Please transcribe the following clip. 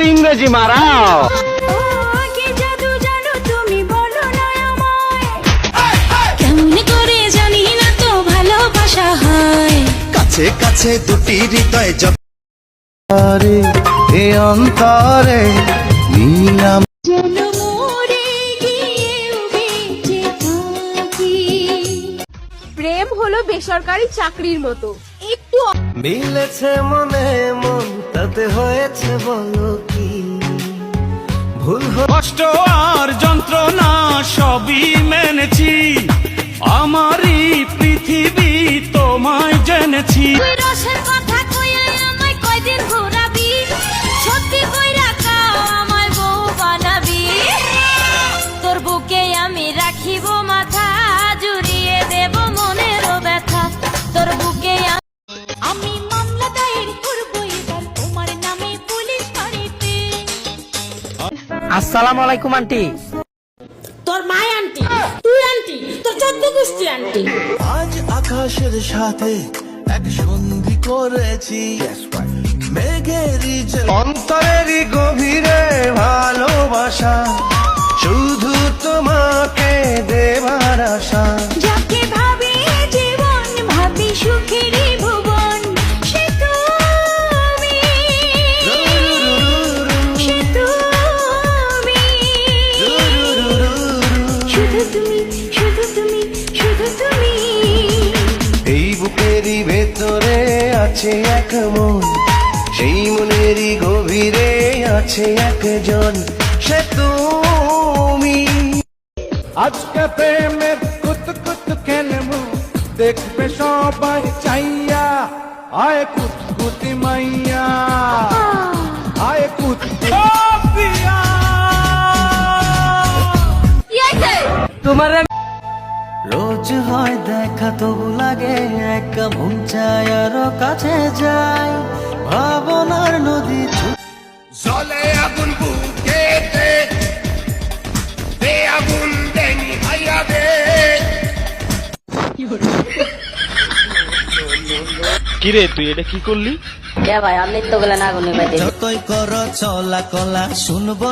ইংরেজি মারাও। কেমন করে জানি না তো ভালোবাসা হয়। কাছে কাছে দুটি হৃদয় জরে এ অন্তরে নিলাম যেন মরে গিয়েও বেঁচে থাকি। প্রেম হলো বেসরকারি চাকরির মতো, একটু মিলেছে মনে মন তাতে হয়েছে বলো কি ভুল কষ্ট আর যন্ত্রণা সবই মেনেছি, আমারই পৃথিবী তোমায় জেনেছি। তুই রসের কথা কইয়া আমায় কয়দিন ঘোরাবি, সত্যি কইরা কাও আমায় বউ বানাবি। তোর বুকে আমি রাখিব মাথা, জুড়িয়ে দেব মনেরও ব্যথা। তোর বুকে আমি মামলা দায়ের করব এবার তোমার নামে পুলিশ ফাঁড়িতে। আসসালামু আলাইকুম আন্টি। তোর মা আন্টি, তুই আন্টি, তোর 14 গোষ্ঠী আন্টি। আজ আকাশের সাথে এক সন্ধি করেছি, মেঘেরই অন্তরেরই গভীরে ভালোবাসা, শুধু তোমাকে দেবার আশা। যাকে ভাবি জীবন, ভাবি সুখেরই ভুবন, সে তুমি, সে তুমি, শুধু তুমি, শুধু তুমি, শুধু তুমি। এই বুকেরই ভেতরে আছে এক মন, সেই মনেরই গভীরে আছে একজন, সে তুমি। আজকে প্রেমের কুত কুত খেলবো, দেখবে সবাই চাইয়া, আয় কুত কুতি মাইয়া, আয় কুত তোমার রোজ হয় দেখা তবু লাগে একা, মন চায় আরো কাছে যায়, ভাবনার নদী জলে আগুন বুকেতে, দে আগুন দেনি হাইয়া দে। কিরে তুই এটা কি করলি? ভাই আমি তো গেলে না গুনি ভাই। যতই করো চলা কলা শুনবো